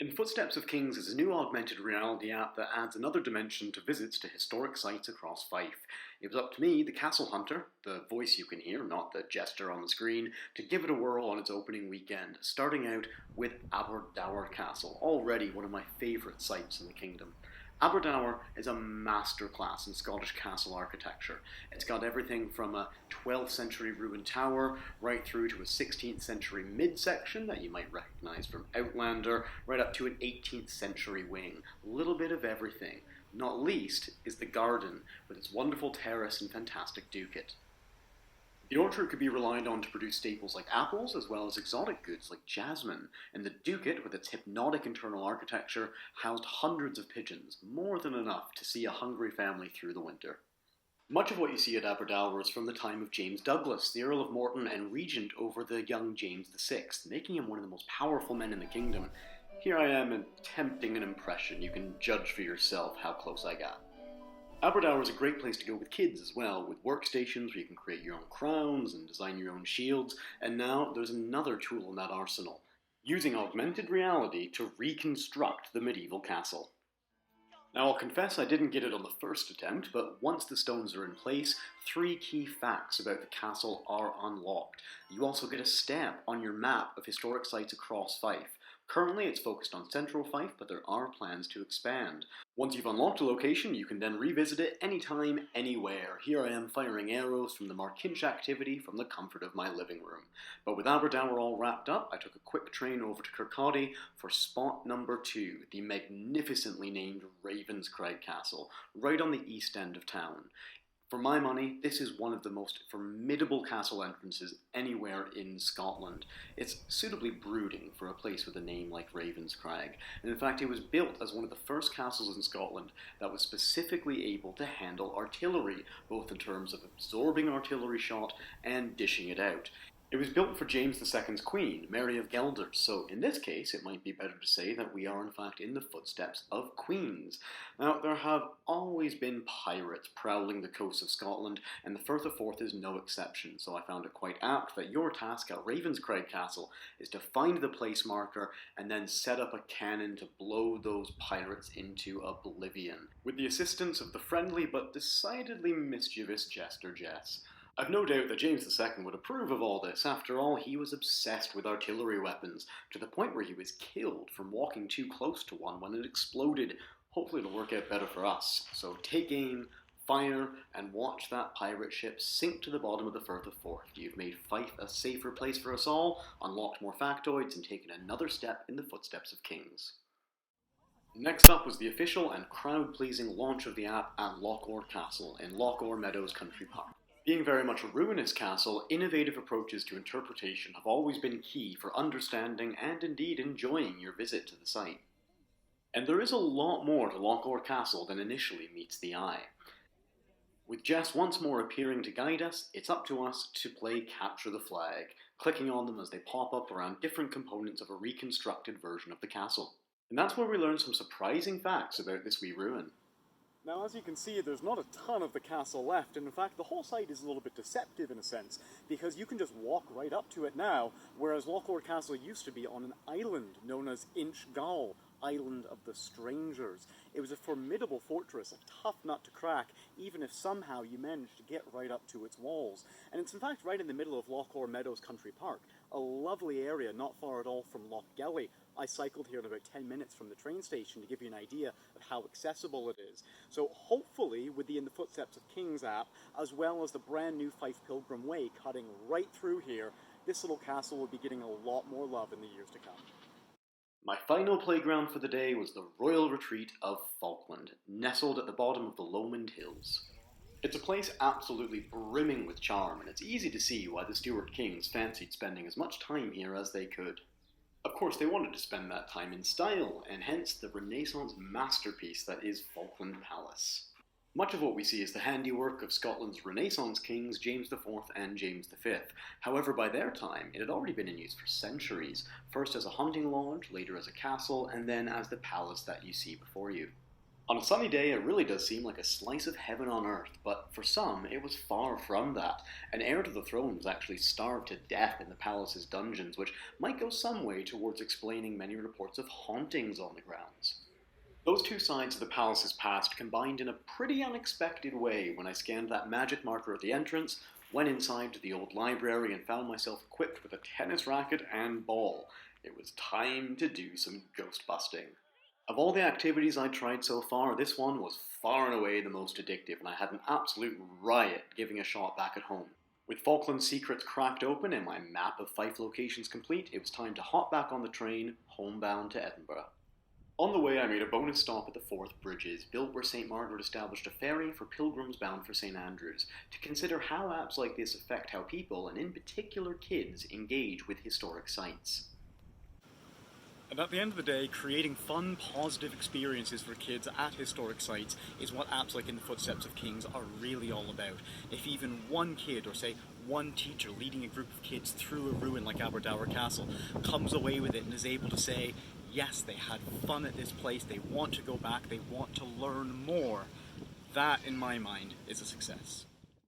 In Footsteps of Kings is a new augmented reality app that adds another dimension to visits to historic sites across Fife. It was up to me, the castle hunter, the voice you can hear, not the gesture on the screen, to give it a whirl on its opening weekend, starting out with Aberdour Castle, already one of my favourite sites in the kingdom. Aberdour is a masterclass in Scottish castle architecture. It's got everything from a 12th century ruined tower right through to a 16th century midsection that you might recognise from Outlander, right up to an 18th century wing. A little bit of everything. Not least is the garden with its wonderful terrace and fantastic ducat. The orchard could be relied on to produce staples like apples, as well as exotic goods like jasmine, and the ducat, with its hypnotic internal architecture, housed hundreds of pigeons, more than enough to see a hungry family through the winter. Much of what you see at Aberdour is from the time of James Douglas, the Earl of Morton and regent over the young James VI, making him one of the most powerful men in the kingdom. Here I am attempting an impression. You can judge for yourself how close I got. Aberdour is a great place to go with kids as well, with workstations where you can create your own crowns and design your own shields, and now there's another tool in that arsenal, using augmented reality to reconstruct the medieval castle. Now I'll confess I didn't get it on the first attempt, but once the stones are in place, 3 key facts about the castle are unlocked. You also get a stamp on your map of historic sites across Fife. Currently it's focused on central Fife, but there are plans to expand. Once you've unlocked a location, you can then revisit it anytime, anywhere. Here I am firing arrows from the Markinch activity from the comfort of my living room. But with Aberdour all wrapped up, I took a quick train over to Kirkcaldy for spot number 2, the magnificently named Ravenscraig Castle, right on the east end of town. For my money, this is one of the most formidable castle entrances anywhere in Scotland. It's suitably brooding for a place with a name like Ravenscraig, and in fact it was built as one of the first castles in Scotland that was specifically able to handle artillery, both in terms of absorbing artillery shot and dishing it out. It was built for James II's queen, Mary of Guelders, so in this case it might be better to say that we are in fact in the footsteps of queens. Now, there have always been pirates prowling the coasts of Scotland, and the Firth of Forth is no exception, so I found it quite apt that your task at Ravenscraig Castle is to find the place marker and then set up a cannon to blow those pirates into oblivion, with the assistance of the friendly but decidedly mischievous Jester Jess. I've no doubt that James II would approve of all this. After all, he was obsessed with artillery weapons, to the point where he was killed from walking too close to one when it exploded. Hopefully it'll work out better for us. So take aim, fire, and watch that pirate ship sink to the bottom of the Firth of Forth. You've made Fife a safer place for us all, unlocked more factoids, and taken another step in the footsteps of kings. Next up was the official and crowd-pleasing launch of the app at Lochore Castle in Lochore Meadows Country Park. Being very much a ruinous castle, innovative approaches to interpretation have always been key for understanding and indeed enjoying your visit to the site. And there is a lot more to Lochore Castle than initially meets the eye. With Jess once more appearing to guide us, it's up to us to play Capture the Flag, clicking on them as they pop up around different components of a reconstructed version of the castle. And that's where we learn some surprising facts about this wee ruin. Now, as you can see, there's not a ton of the castle left, and in fact the whole site is a little bit deceptive in a sense, because you can just walk right up to it now, whereas Lochore Castle used to be on an island known as Inchgall, Island of the Strangers. It was a formidable fortress, a tough nut to crack, even if somehow you managed to get right up to its walls. And it's in fact right in the middle of Lochore Meadows Country Park, a lovely area not far at all from Lochgelly. I cycled here in about 10 minutes from the train station to give you an idea of how accessible it is. So hopefully, with the In the Footsteps of Kings app, as well as the brand new Fife Pilgrim Way cutting right through here, this little castle will be getting a lot more love in the years to come. My final playground for the day was the Royal Retreat of Falkland, nestled at the bottom of the Lomond Hills. It's a place absolutely brimming with charm, and it's easy to see why the Stuart kings fancied spending as much time here as they could. Of course, they wanted to spend that time in style, and hence the Renaissance masterpiece that is Falkland Palace. Much of what we see is the handiwork of Scotland's Renaissance kings James IV and James V. However, by their time, it had already been in use for centuries, first as a hunting lodge, later as a castle, and then as the palace that you see before you. On a sunny day, it really does seem like a slice of heaven on earth, but for some, it was far from that. An heir to the throne was actually starved to death in the palace's dungeons, which might go some way towards explaining many reports of hauntings on the grounds. Those two sides of the palace's past combined in a pretty unexpected way when I scanned that magic marker at the entrance, went inside to the old library, and found myself equipped with a tennis racket and ball. It was time to do some ghost busting. Of all the activities I tried so far, this one was far and away the most addictive, and I had an absolute riot giving a shot back at home. With Falkland's secrets cracked open and my map of Fife locations complete, it was time to hop back on the train, homebound to Edinburgh. On the way, I made a bonus stop at the Forth Bridges, built where St. Margaret established a ferry for pilgrims bound for St. Andrews, to consider how apps like this affect how people, and in particular kids, engage with historic sites. And at the end of the day, creating fun, positive experiences for kids at historic sites is what apps like In the Footsteps of Kings are really all about. If even one kid, or say one teacher leading a group of kids through a ruin like Aberdour Castle, comes away with it and is able to say, yes, they had fun at this place, they want to go back, they want to learn more, that, in my mind, is a success.